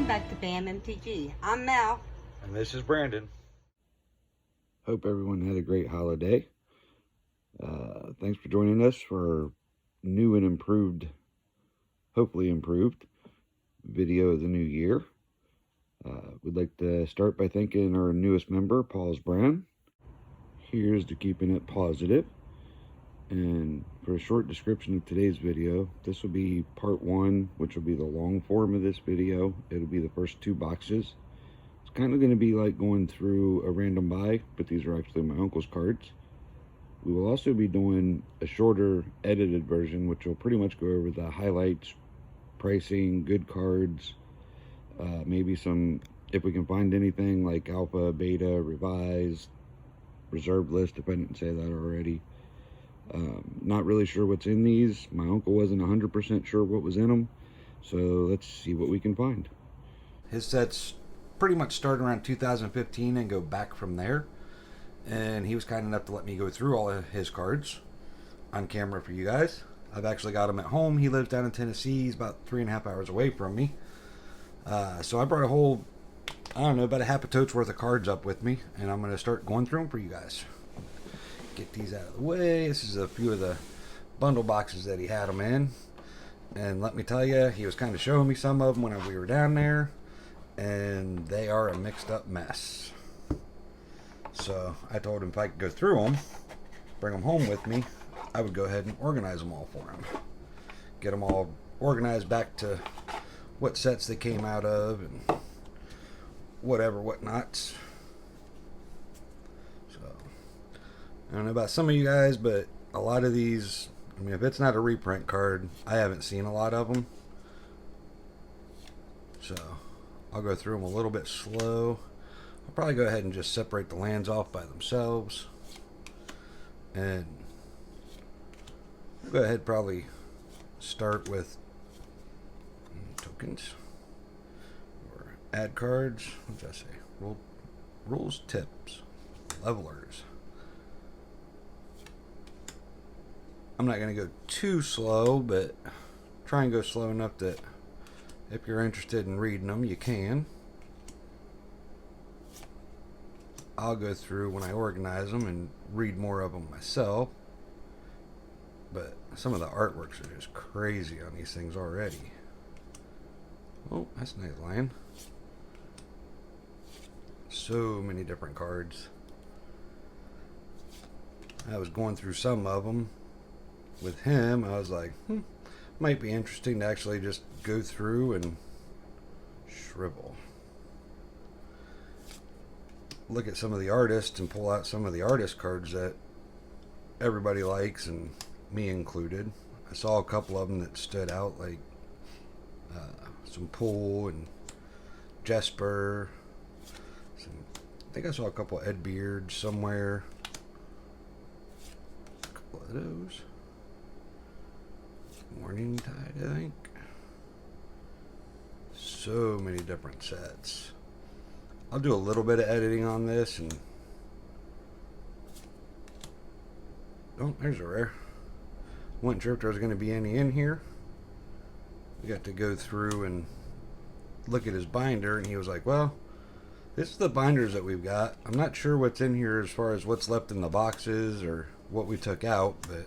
Welcome back to Bam MTG. I'm Mel. And this is Brandon. Hope everyone had a great holiday. Thanks for joining us for new and improved, hopefully improved, video of the new year. We'd like to start by thanking our newest member, Paul's Brand. Here's to keeping it positive. And for a short description of today's video, this will be part one, which will be the long form of this video. It'll be the first two boxes. It's kind of going to be like going through a random buy, but these are actually my uncle's cards. We will also be doing a shorter edited version, which will pretty much go over the highlights, pricing, good cards, maybe some, if we can find anything like alpha, beta, revised, reserve list, if I didn't say that already. Not really sure what's in these. My uncle wasn't 100% sure what was in them, so let's see what we can find. His sets pretty much start around 2015 and go back from there. And he was kind enough to let me go through all of his cards on camera for you guys. I've actually got him at home. He lives down in Tennessee. He's about 3.5 hours away from me. So I brought a whole, I don't know, about a half a tote's worth of cards up with me. And I'm going to start going through them for you guys. Get these out of the way. This is a few of the bundle boxes that he had them in. And let me tell you, he was kind of showing me some of them when we were down there. And they are a mixed up mess. So I told him if I could go through them, bring them home with me, I would go ahead and organize them all for him. Get them all organized back to what sets they came out of and whatever, whatnots. So I don't know about some of you guys, but a lot of these, I mean, if it's not a reprint card, I haven't seen a lot of them. So I'll go through them a little bit slow. I'll probably go ahead and just separate the lands off by themselves. And we'll go ahead and probably start with tokens. Or add cards. What did I say? Rules, tips, levelers. I'm not going to go too slow, but try and go slow enough that if you're interested in reading them, you can. I'll go through when I organize them and read more of them myself. But some of the artworks are just crazy on these things already. Oh, that's a nice line. So many different cards. I was going through some of them with him. I was like, might be interesting to actually just go through and shrivel. Look at some of the artists and pull out some of the artist cards that everybody likes, and me included. I saw a couple of them that stood out, like some Pool and Jesper. I think I saw a couple of Ed Beards somewhere. A couple of those. Morning Tide, I think. So many different sets. I'll do a little bit of editing on this, and oh, there's a rare. Wasn't sure if there was going to be any in here. We got to go through and look at his binder, and he was like, well, this is the binders that we've got. I'm not sure what's in here as far as what's left in the boxes or what we took out, but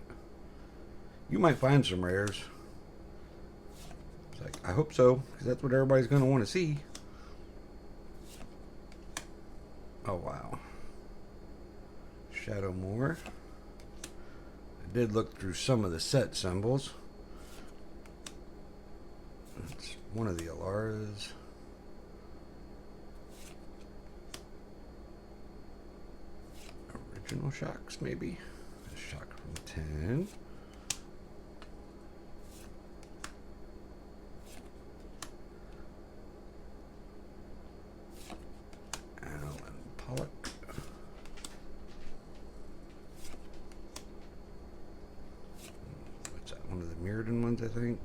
you might find some rares. It's like, I hope so, because that's what everybody's going to want to see. Oh, wow. Shadowmoor. I did look through some of the set symbols. It's one of the Alaras. Original shocks, maybe. A shock from 10. Pollock. What's that? One of the Mirrodin ones, I think.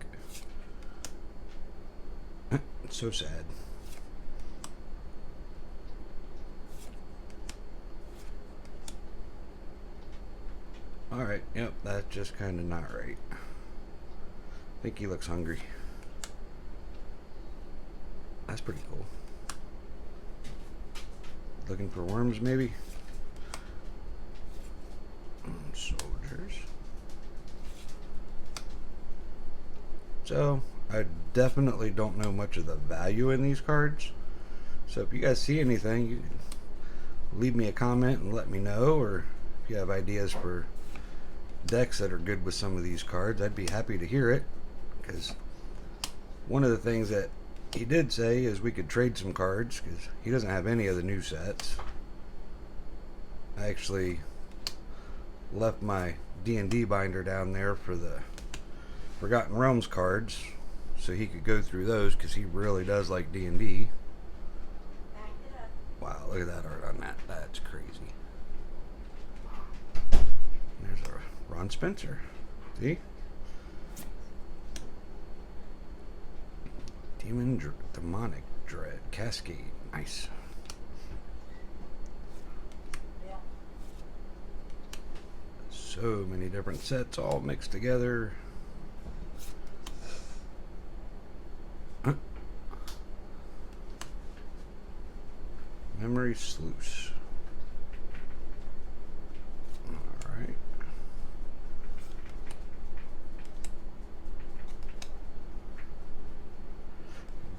It's so sad. Alright, yep, that's just kind of not right. I think he looks hungry. That's pretty cool. Looking for worms, maybe? Soldiers. So, I definitely don't know much of the value in these cards. So if you guys see anything, you can leave me a comment and let me know. Or if you have ideas for decks that are good with some of these cards, I'd be happy to hear it. Because one of the things that he did say is we could trade some cards, because he doesn't have any of the new sets. I actually left my D&D binder down there for the Forgotten Realms cards, so he could go through those, because he really does like D&D. Wow, look at that art on that. That's crazy. There's our Ron Spencer. See? Demonic Dread. Cascade. Nice. So many different sets all mixed together. Huh. Memory Sluice. Alright.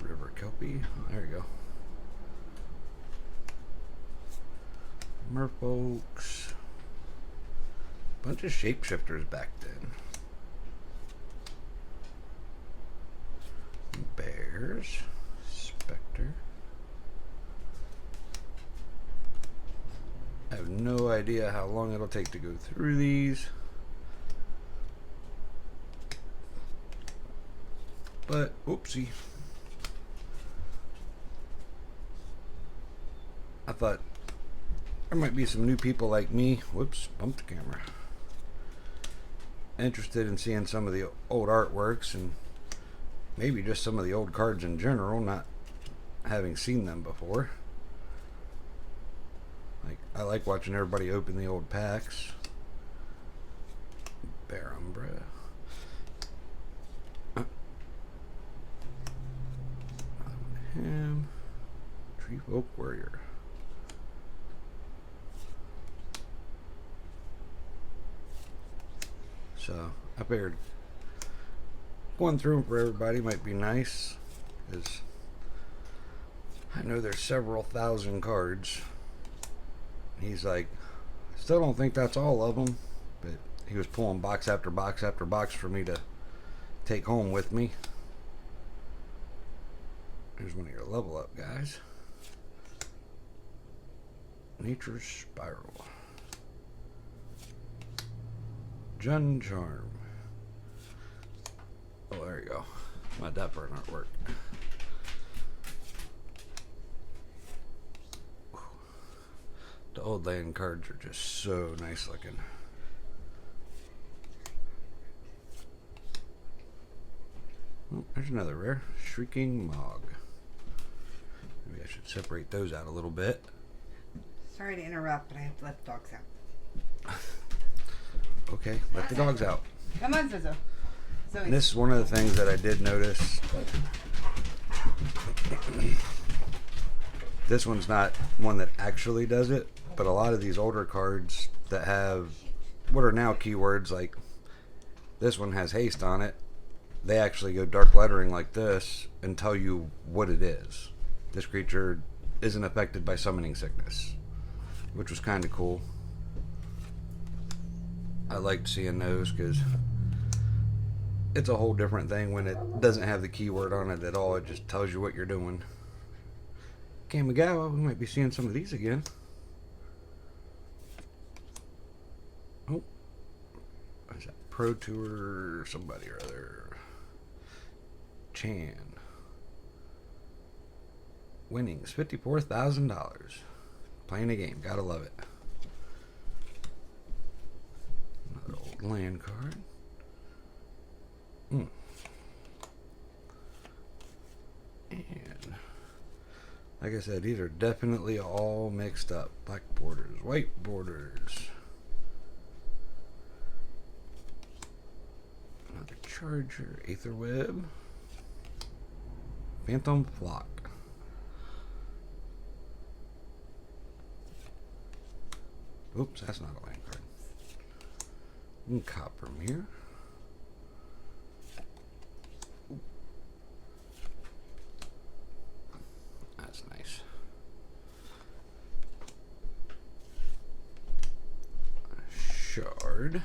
River Kelpie. Oh, there you go. Merfolks. Bunch of shapeshifters back then. Bears. Spectre. I have no idea how long it'll take to go through these. But, oopsie. I thought there might be some new people like me. Whoops, bumped the camera. Interested in seeing some of the old artworks and maybe just some of the old cards in general, not having seen them before. Like, I like watching everybody open the old packs. Bear Umbra. Him. Tree Folk Warrior. So I figured going through them for everybody might be nice, because I know there's several thousand cards. He's like, still don't think that's all of them, but he was pulling box after box after box for me to take home with me. Here's one of your level up guys. Nature's Spiral. Jun Charm. Oh, there you go. My that burn artwork. The old land cards are just so nice looking. Oh, there's another rare. Shrieking Mog. Maybe I should separate those out a little bit. Sorry to interrupt, but I have to let the dogs out. Okay, let the dogs out. Come on, Zozo. Zoe. This is one of the things that I did notice. This one's not one that actually does it, but a lot of these older cards that have what are now keywords, like this one has haste on it, they actually go dark lettering like this and tell you what it is. This creature isn't affected by summoning sickness, which was kind of cool. I liked seeing those because it's a whole different thing when it doesn't have the keyword on it at all. It just tells you what you're doing. Kamigawa, we might be seeing some of these again. Oh, what is that? Pro Tour somebody or other. Chan. Winnings, $54,000. Playing a game, gotta love it. Another old land card. And like I said, these are definitely all mixed up. Black borders, white borders. Another Charger, Aetherweb, Phantom Flock. Oops, that's not a land card. Copper Mirror. That's nice. Shard.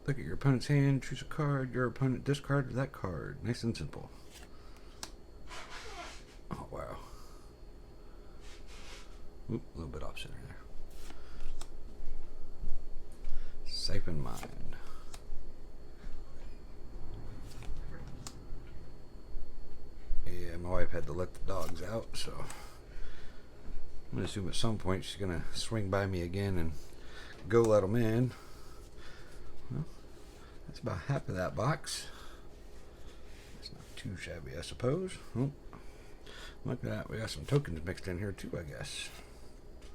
Look at your opponent's hand, choose a card, your opponent discard that card. Nice and simple. Oh, wow. Oop, a little bit off center there. Siphon Mine. Yeah, my wife had to let the dogs out, so I'm going to assume at some point she's going to swing by me again and go let them in. Well, that's about half of that box. It's not too shabby, I suppose. Oh, look at that. We got some tokens mixed in here, too, I guess.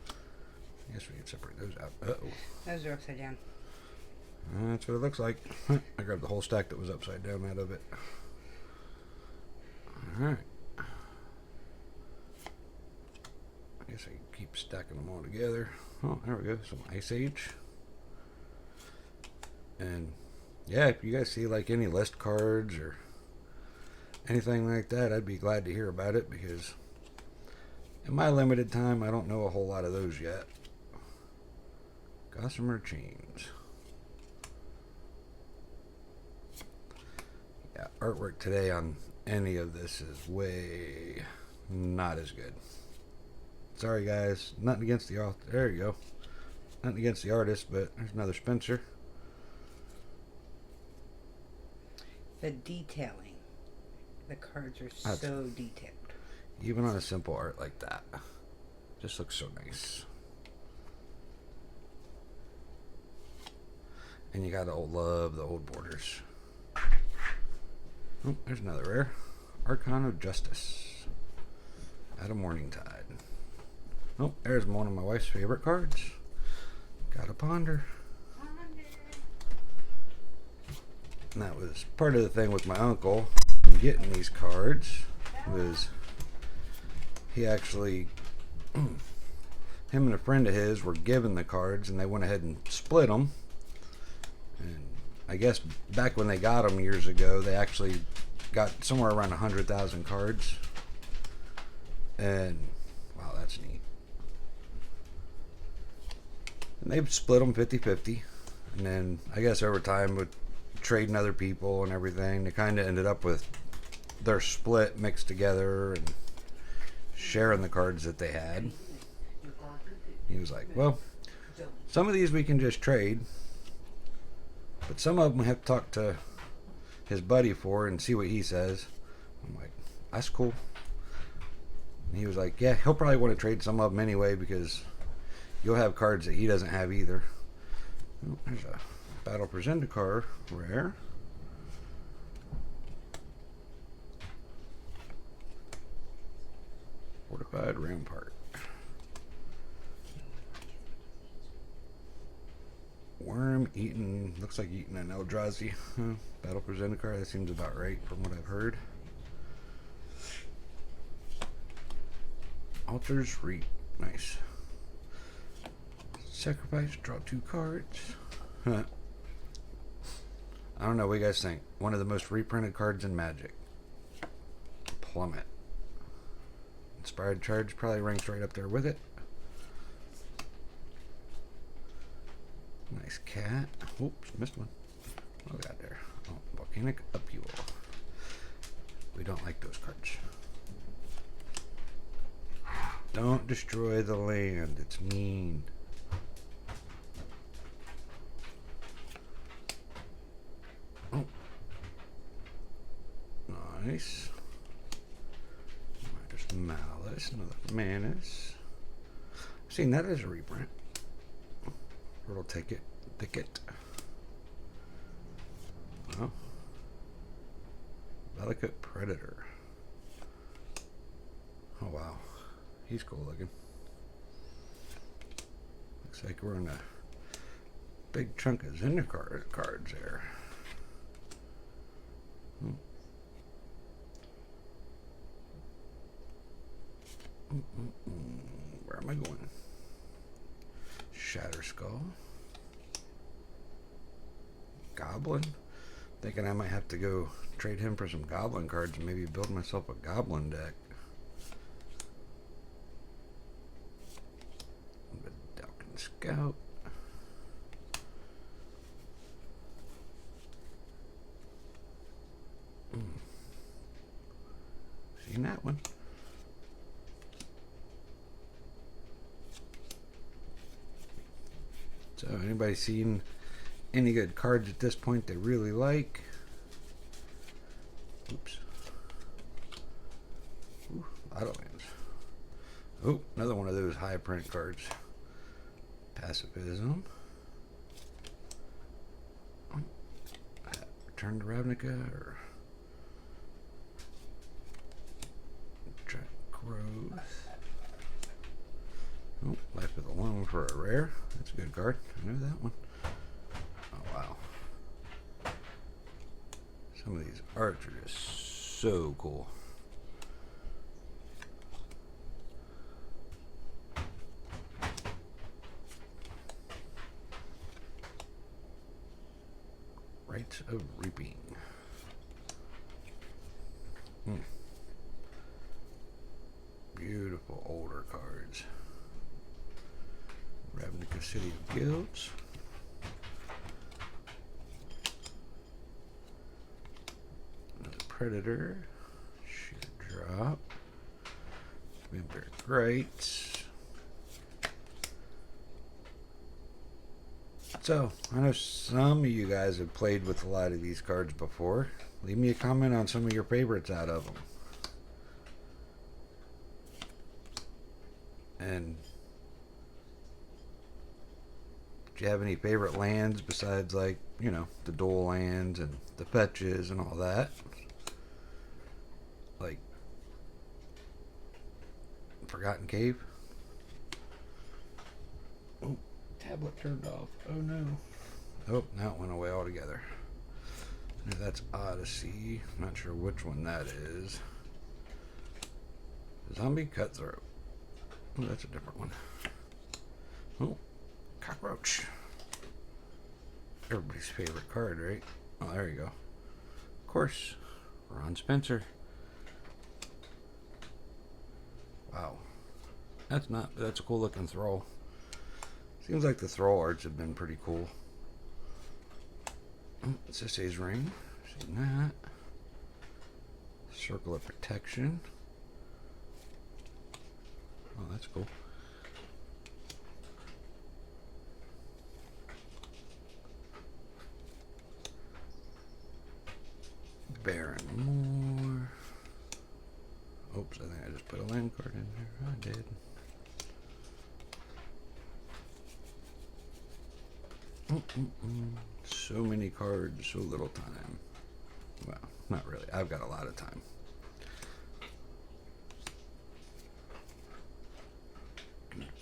I guess we can separate those out. Uh-oh. Those are upside down. That's what it looks like. I grabbed the whole stack that was upside down out of it. Alright. I guess I can keep stacking them all together. Oh, there we go. Some Ice Age. And yeah, if you guys see like any list cards or anything like that, I'd be glad to hear about it, because in my limited time, I don't know a whole lot of those yet. Gossamer Chains. Yeah, artwork today on any of this is way not as good. Sorry guys, nothing against the author. There you go. Nothing against the artist, but there's another Spencer. The detailing. The cards are so detailed. Even on a simple art like that. Just looks so nice. And you gotta love the old borders. Oh, there's another rare. Archon of Justice. Out of Morningtide. Oh, there's one of my wife's favorite cards. Gotta ponder. And that was part of the thing with my uncle getting these cards, was he actually, him and a friend of his were given the cards, and they went ahead and split them. And I guess back when they got them years ago, they actually got somewhere around 100,000 cards. And wow, that's neat. And they've split them 50-50. And then I guess over time with trading other people and everything, they kind of ended up with their split mixed together and sharing the cards that they had. He was like, well, some of these we can just trade, but some of them we have to talk to his buddy for and see what he says. I'm like, that's cool. And he was like, yeah, he'll probably want to trade some of them anyway, because you'll have cards that he doesn't have either. Oh, there's a Battle for Zendikar rare. Fortified Rampart. Worm eating, looks like eating an Eldrazi. Battle for Zendikar, that seems about right from what I've heard. Altar's Reap, nice. Sacrifice, draw 2 cards. I don't know what you guys think. One of the most reprinted cards in Magic. Plummet. Inspired Charge probably ranks right up there with it. Nice cat. Oops, missed one. What do we got there? Oh, Volcanic Upheaval. We don't like those cards. Don't destroy the land. It's mean. Oh. Nice. There's Malice, another Manus. I've seen that as a reprint. Little Thicket. Oh. Valakut Predator. Oh wow. He's cool looking. Looks like we're in a big chunk of Zendikar cards there. Where am I going? So, Goblin. Thinking I might have to go trade him for some Goblin cards and maybe build myself a Goblin deck. Falcon Scout. Seen that one. So, anybody seen any good cards at this point they really like? Oops. Ooh, a lot of lands. Oh, another one of those high print cards. Pacifism. Return to Ravnica or Growth. Oh, Life with a Loan for a rare. That's a good card. I know that one. Oh, wow. Some of these arts are just so cool. Rites of Reaping. Beautiful older cards. Ravnica City of Guilds. Another Predator. Shoot drop. Vampire Greats. So, I know some of you guys have played with a lot of these cards before. Leave me a comment on some of your favorites out of them. And do you have any favorite lands besides, like, you know, the dual lands and the fetches and all that? Like Forgotten Cave? Oh, tablet turned off. Oh no. Oh, now it went away altogether. Now that's Odyssey. Not sure which one that is. Zombie Cutthroat. Oh, that's a different one. Oh, Cockroach. Everybody's favorite card, right? Oh, there you go. Of course, Ron Spencer. Wow. That's a cool looking Thrall. Seems like the Thrall arts have been pretty cool. Oh, Sisay's Ring. Seen that. Circle of Protection. Oh, that's cool. Baron Moore. Oops, I think I just put a land card in there. I did. So many cards, so little time. Well, not really. I've got a lot of time.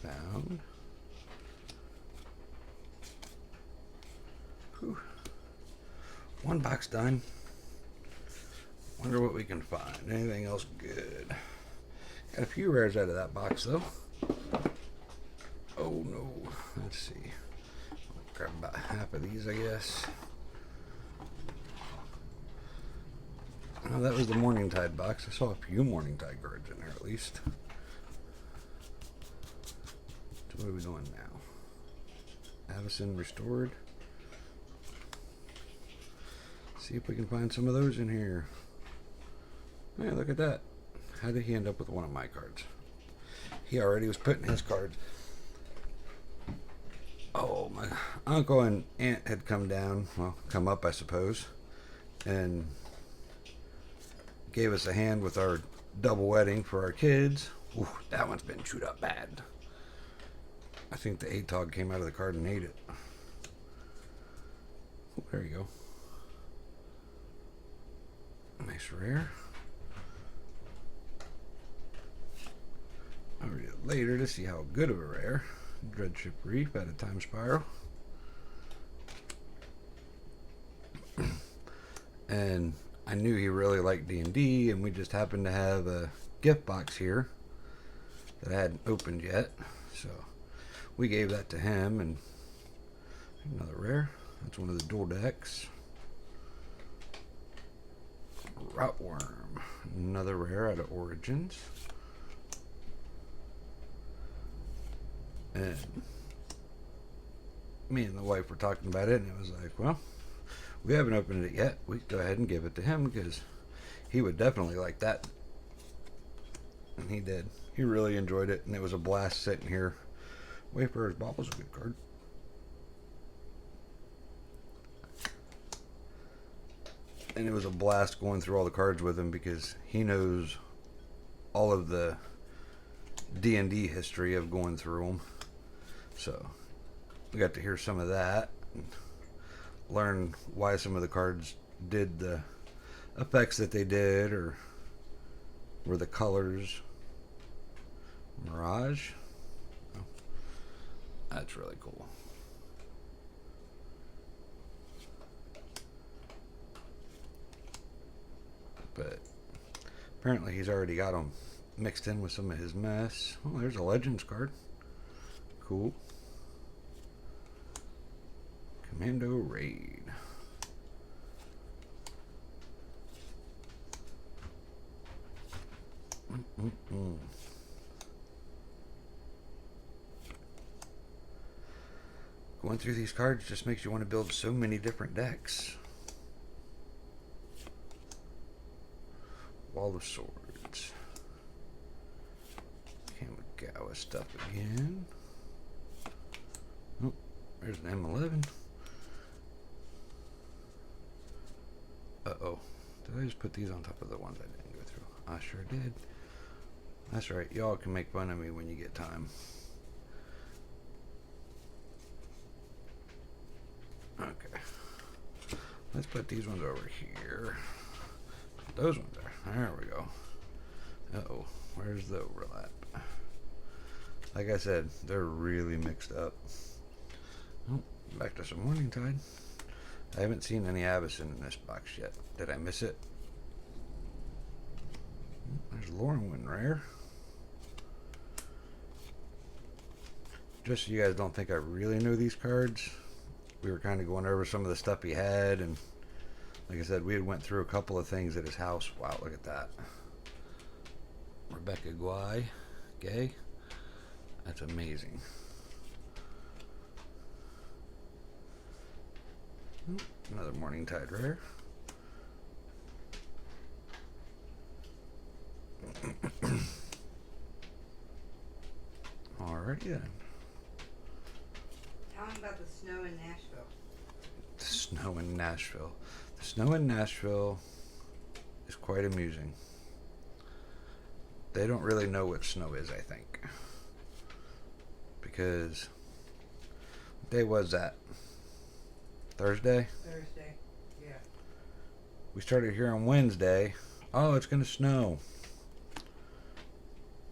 Found. Whew. One box done. Wonder what we can find. Anything else good? Got a few rares out of that box though. Oh no. Let's see. I'll grab about half of these, I guess. Oh, that was the Morningtide box. I saw a few Morningtide cards in there at least. So what are we doing now? Avacyn Restored. See if we can find some of those in here. Hey, look at that. How did he end up with one of my cards? He already was putting his cards. Oh, my uncle and aunt had come down, well, come up I suppose, and gave us a hand with our double wedding for our kids. Ooh, that one's been chewed up bad. I think the ATOG came out of the card and ate it. Oh, there you go. Nice rare. I'll read it later to see how good of a rare. Dreadship Reef out of Time Spiral. And I knew he really liked D&D, and we just happened to have a gift box here that I hadn't opened yet. So we gave that to him, and Another rare. That's one of the dual decks. Routworm. Another rare out of Origins. And me and the wife were talking about it, and it was like, well, we haven't opened it yet. We can go ahead and give it to him because he would definitely like that. And he did. He really enjoyed it, and it was a blast sitting here. Wayfarer's Bobble's a good card. And it was a blast going through all the cards with him because he knows all of the D&D history of going through them. So we got to hear some of that and learn why some of the cards did the effects that they did, or were the colors. Mirage. Oh, that's really cool. But apparently he's already got them mixed in with some of his mess. Oh, there's a Legends card. Cool. Commando Raid. Going through these cards just makes you want to build so many different decks. Wall of Swords. Kamigawa stuff again. Oh, there's an M11. Uh-oh. Did I just put these on top of the ones I didn't go through? I sure did. That's right. Y'all can make fun of me when you get time. Okay. Let's put these ones over here. Put those ones there. There we go. Uh-oh. Where's the overlap? Like I said, they're really mixed up. Oh, back to some Morning Tide. I haven't seen any Avacyn in this box yet. Did I miss it? There's Lorwyn rare. Just so you guys don't think I really know these cards, we were kind of going over some of the stuff he had, and like I said, we had went through a couple of things at his house. Wow, look at that. Rebecca Gay. That's amazing. Another Morning Tide rare. Alrighty then. Tell me about the snow in Nashville. The snow in Nashville. The snow in Nashville is quite amusing. They don't really know what snow is, I think. Because what day was that? Thursday? Thursday, yeah. We started here on Wednesday. Oh, it's going to snow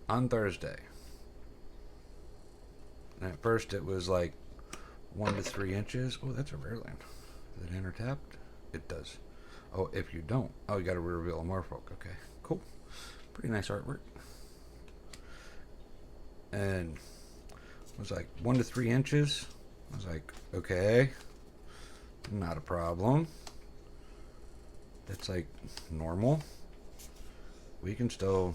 on Thursday. And at first it was like 1 to 3 inches. Oh, that's a rare land. Is it enter tapped? It does. Oh, if you don't. Oh, you got to reveal a Morfolk. Okay, cool. Pretty nice artwork. And it was like 1 to 3 inches. I was like, okay, not a problem. That's like normal. We can still,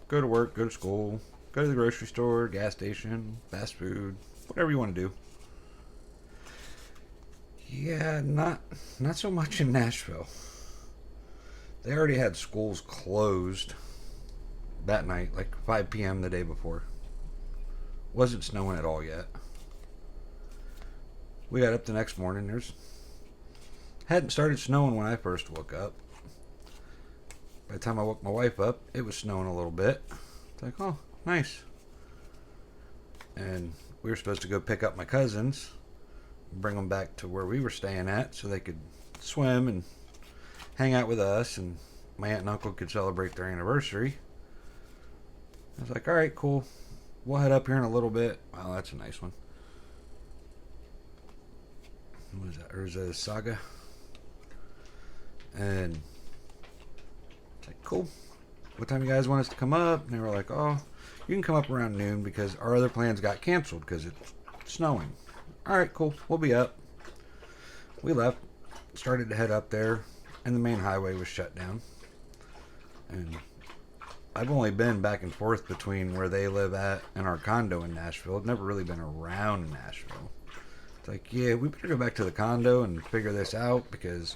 go to work, go to school, go to the grocery store, gas station, fast food, whatever you want to do. Yeah, not so much in Nashville. They already had schools closed that night, like 5 p.m. the day before. Wasn't snowing at all yet. We got up the next morning. Hadn't started snowing when I first woke up. By the time I woke my wife up, it was snowing a little bit. It's like, oh, nice. And we were supposed to go pick up my cousins, bring them back to where we were staying at so they could swim and hang out with us, and my aunt and uncle could celebrate their anniversary. I was like, all right, cool. We'll head up here in a little bit. Wow, that's a nice one. What is that? Urza Saga. And it's like, cool. What time you guys want us to come up? And they were like, oh, you can come up around noon because our other plans got canceled because it's snowing. All right, cool. We'll be up. we left, started to head up there, and the main highway was shut down. And I've only been back and forth between where they live at and our condo in Nashville. I've never really been around Nashville. It's like, yeah, we better go back to the condo and figure this out because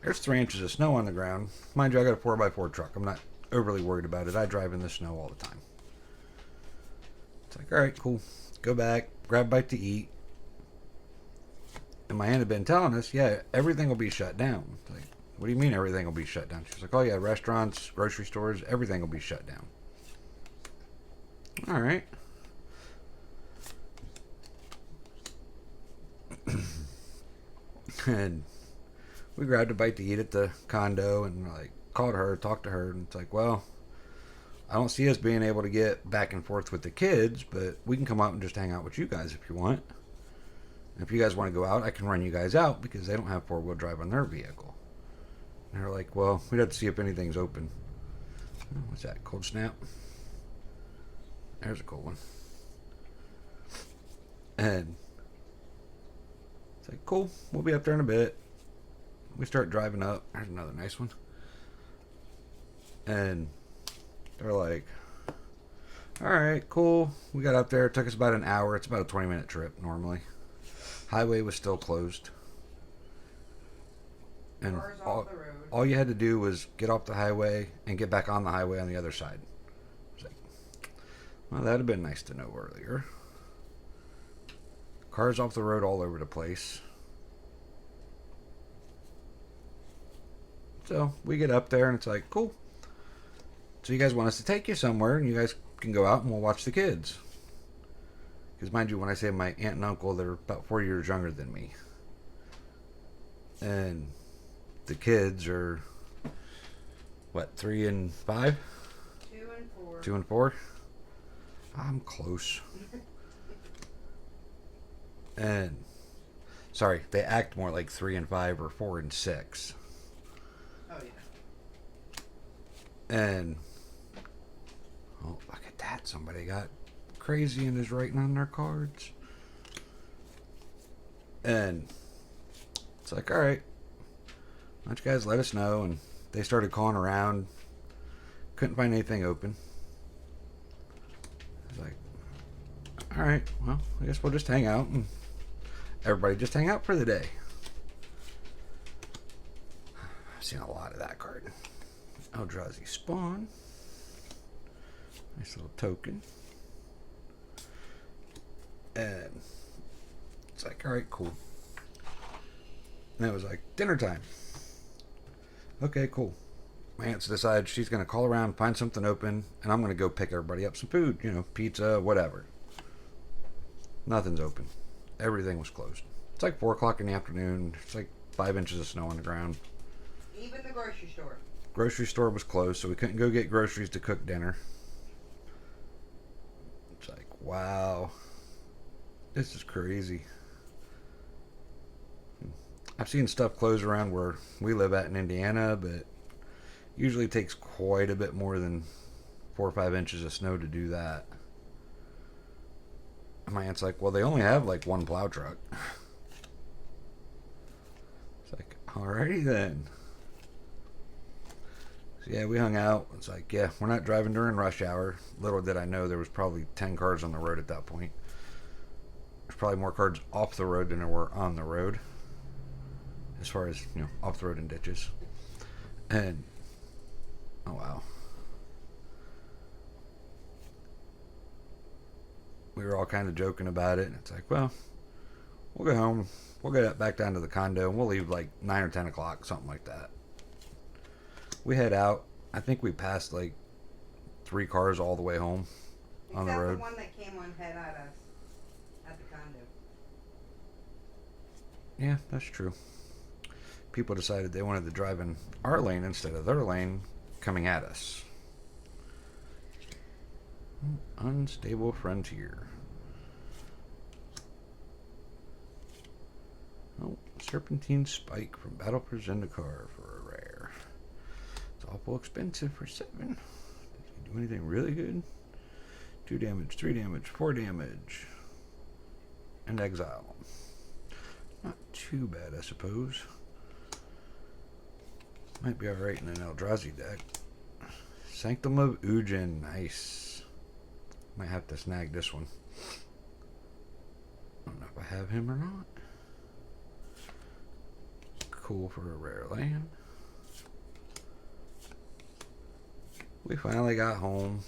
there's 3 inches of snow on the ground. Mind you, I got a 4x4 truck. I'm not overly worried about it. I drive in the snow all the time. It's like, all right, cool. Go back, grab a bite to eat. And my aunt had been telling us, yeah, everything will be shut down. It's like, what do you mean everything will be shut down? She's like, oh yeah, restaurants, grocery stores, everything will be shut down. All right. And we grabbed a bite to eat at the condo and like called her, talked to her, and it's like, well, I don't see us being able to get back and forth with the kids, but we can come out and just hang out with you guys if you want. And if you guys want to go out, I can run you guys out because they don't have 4-wheel drive on their vehicle. And they're like, well, we'd have to see if anything's open. What's that? Coldsnap? There's a cool one. And it's like, cool, we'll be up there in a bit. We start driving up. There's another nice one. And they're like, all right, cool. We got up there. It took us about an hour. It's about a 20-minute trip normally. Highway was still closed. And all you had to do was get off the highway and get back on the highway on the other side. It's like, well, that'd have been nice to know earlier. Cars off the road all over the place. So we get up there and it's like, cool. So you guys want us to take you somewhere and you guys can go out and we'll watch the kids. Because mind you, when I say my aunt and uncle, they're about 4 years younger than me. And the kids are, what, 3 and 5? 2 and 4. 2 and 4? I'm close. And, sorry, they act more like 3 and 5 or 4 and 6. Oh, yeah. And, oh, look at that. Somebody got crazy and is writing on their cards. And it's like, all right, why don't you guys let us know? And they started calling around. Couldn't find anything open. It's like, all right, well, I guess we'll just hang out and everybody just hang out for the day. I've seen a lot of that card. Eldrazi Spawn. Nice little token. And it's like, all right, cool. And it was like dinner time. Okay, cool. My aunt's decided she's going to call around, find something open, and I'm going to go pick everybody up some food, you know, pizza, whatever. Nothing's open. Everything was closed. It's like 4 o'clock in the afternoon. It's like 5 inches of snow on the ground. Even the grocery store. Grocery store was closed, so we couldn't go get groceries to cook dinner. It's like, wow. This is crazy. I've seen stuff close around where we live at in Indiana, but usually takes quite a bit more than 4 or 5 inches of snow to do that. And my aunt's like, well, they only have like 1 plow truck. It's like, alrighty then. So yeah, we hung out. It's like, yeah, we're not driving during rush hour. Little did I know there was probably 10 cars on the road at that point. There's probably more cars off the road than there were on the road. As far as, you know, off the road and ditches. And, oh wow. We were all kind of joking about it. And it's like, well, we'll go home. We'll get back down to the condo. And we'll leave like 9 or 10 o'clock, something like that. We head out. I think we passed like 3 cars all the way home on the road. Except the one that came on head at us at the condo. Yeah, that's true. People decided they wanted to drive in our lane instead of their lane coming at us. Unstable Frontier. Oh, Serpentine Spike from Battle for Zendikar for a rare. It's awful expensive for 7. Did you do anything really good? 2 damage, 3 damage, 4 damage. And exile. Not too bad, I suppose. Might be alright in an Eldrazi deck. Sanctum of Ujin, nice. Might have to snag this one. I don't know if I have him or not. Cool for a rare land. We finally got home.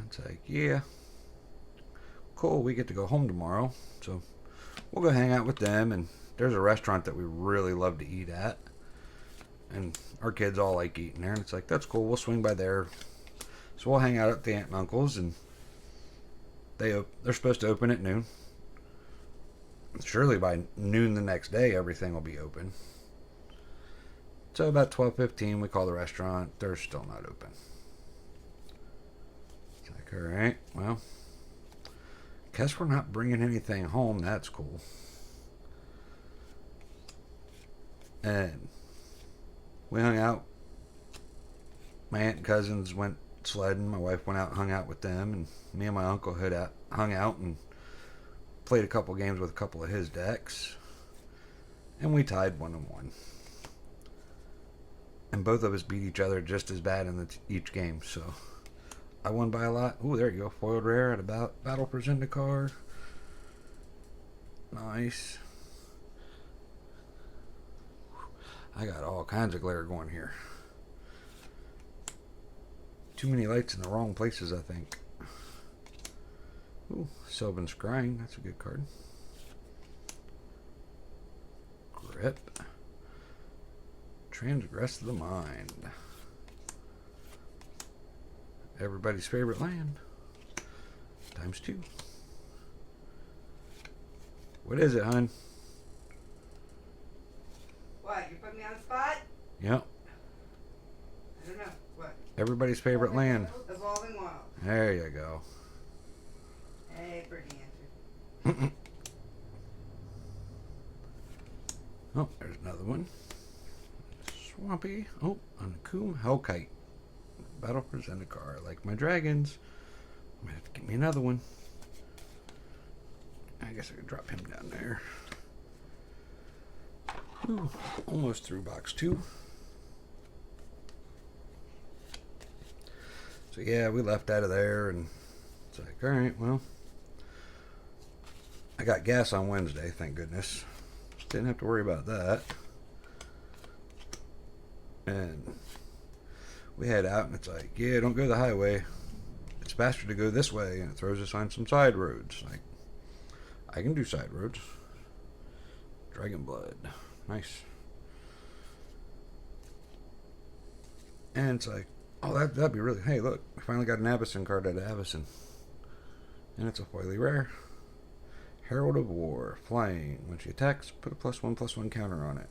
It's like, yeah. Cool, we get to go home tomorrow. So we'll go hang out with them. And there's a restaurant that we really love to eat at. And our kids all like eating there. And it's like, that's cool, we'll swing by there. So we'll hang out at the aunt and uncle's. And they're supposed to open at noon. Surely by noon the next day, everything will be open. So about 12:15, we call the restaurant. They're still not open. It's like, all right, well, guess we're not bringing anything home. That's cool. And we hung out. My aunt and cousins went sledding. My wife went out and hung out with them. And me and my uncle hung out and played a couple games with a couple of his decks. And we tied 1-1. And both of us beat each other just as bad in each game. So I won by a lot. Ooh, there you go. Foiled rare at about Battle for Zendikar. Nice. I got all kinds of glare going here. Too many lights in the wrong places, I think. Ooh, Sylvan Scrying. That's a good card. Grip. Transgress the Mind. Everybody's favorite land. ×2. What is it, hon? What? You put me on the spot? Yep. I don't know. What? Everybody's favorite land. Evolving Wild. There you go. Hey, pretty answer. Oh, there's another one. Swampy. Oh, Uncles Hellkite. Battle for Zendikar. I like my dragons. I'm gonna have to get me another one. I guess I could drop him down there. Ooh, almost through box 2. So yeah, we left out of there, and it's like, all right, well, I got gas on Wednesday, thank goodness. Didn't have to worry about that. And we head out, and it's like, yeah, don't go the highway. It's faster to go this way, and it throws us on some side roads. Like, I can do side roads. Dragon Blood. Nice. And it's like, oh, that'd be really... Hey, look, we finally got an Avacyn card out of Avacyn. And it's a foily rare. Herald of War. Flying. When she attacks, put a +1/+1 counter on it.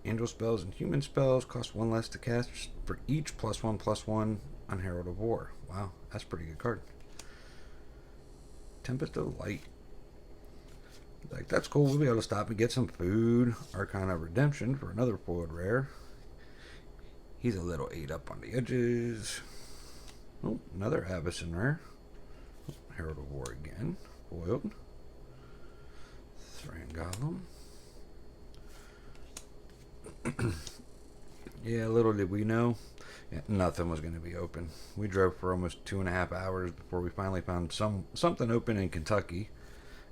Angel spells and human spells cost 1 less to cast for each +1/+1 on Herald of War. Wow, that's a pretty good card. Tempest of Light. Like, that's cool. We'll be able to stop and get some food. Archon of Redemption for another foiled rare. He's a little ate up on the edges. Oh, another Avacyn rare. Herald of War again. Foiled. Thran Golem. Yeah, little did we know, nothing was going to be open. We drove for almost 2.5 hours before we finally found something open in Kentucky,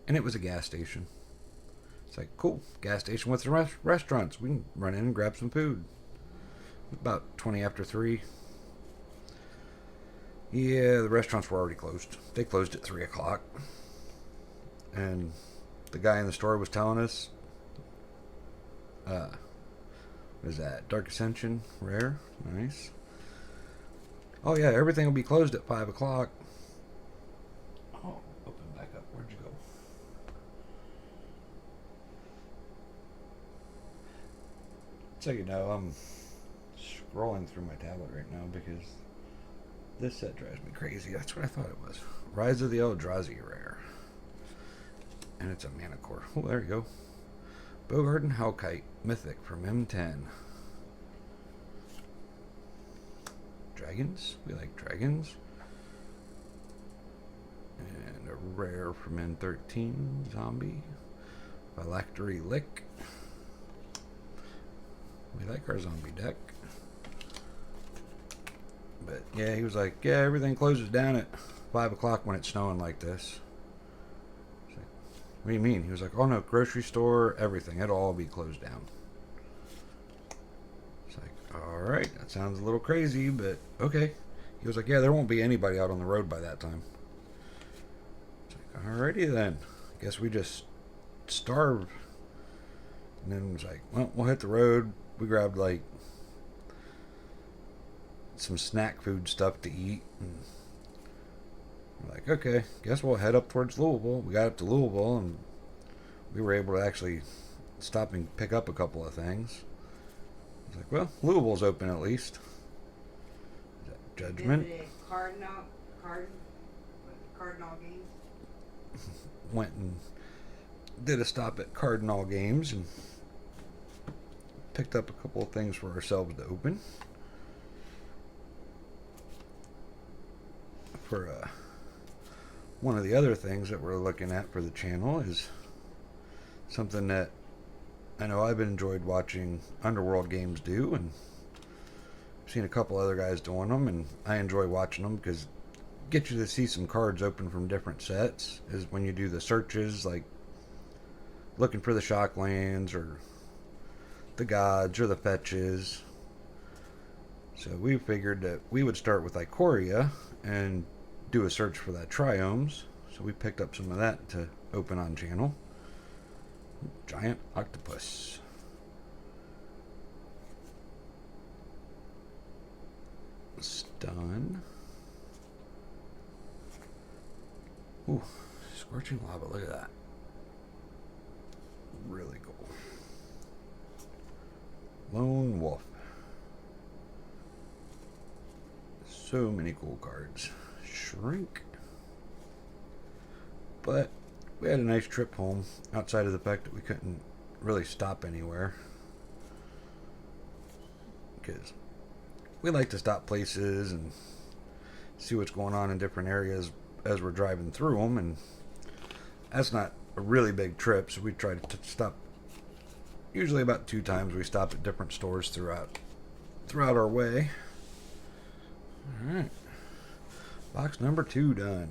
and it was a gas station. It's like, cool, gas station with some restaurants. We can run in and grab some food. About 20 after 3. Yeah, the restaurants were already closed. They closed at 3 o'clock. And the guy in the store was telling us, what is that? Dark Ascension, rare, nice. Oh yeah, everything will be closed at 5 o'clock. Oh, open back up. Where'd you go? So you know, I'm scrolling through my tablet right now because this set drives me crazy. That's what I thought it was. Rise of the Eldrazi rare. And it's a mana core. Oh, there you go. Bogarden Hellkite, Mythic from M10. Dragons? We like dragons. And a rare from N13, Zombie. Phylactery Lick. We like our zombie deck. But yeah, he was like, yeah, everything closes down at 5 o'clock when it's snowing like this. Like, what do you mean? He was like, oh no, grocery store, everything, it'll all be closed down. It's like, alright, that sounds a little crazy, but okay. He was like, yeah, there won't be anybody out on the road by that time. It's like, alrighty then. I guess we just starve. And then it was like, well, we'll hit the road. We grabbed like some snack food stuff to eat. And we're like, okay, guess we'll head up towards Louisville. We got up to Louisville and we were able to actually stop and pick up a couple of things. I was like, well, Louisville's open at least. Is that Judgment? Visited Cardinal games. Went and did a stop at Cardinal Games and picked up a couple of things for ourselves to open. For one of the other things that we're looking at for the channel is something that I know I've enjoyed watching Underworld Games do, and I've seen a couple other guys doing them, and I enjoy watching them because get you to see some cards open from different sets is when you do the searches, like looking for the shock lands or the gods or the fetches. So we figured that we would start with Ikoria and do a search for that Triomes. So we picked up some of that to open on channel. Giant octopus. Stun. Ooh, scorching lava, look at that. Really cool. Lone Wolf. So many cool cards. Shrink. But we had a nice trip home outside of the fact that we couldn't really stop anywhere. Because we like to stop places and see what's going on in different areas as we're driving through them, and that's not a really big trip, so we try to stop usually about 2 times. We stop at different stores throughout our way. Alright, box number 2 done.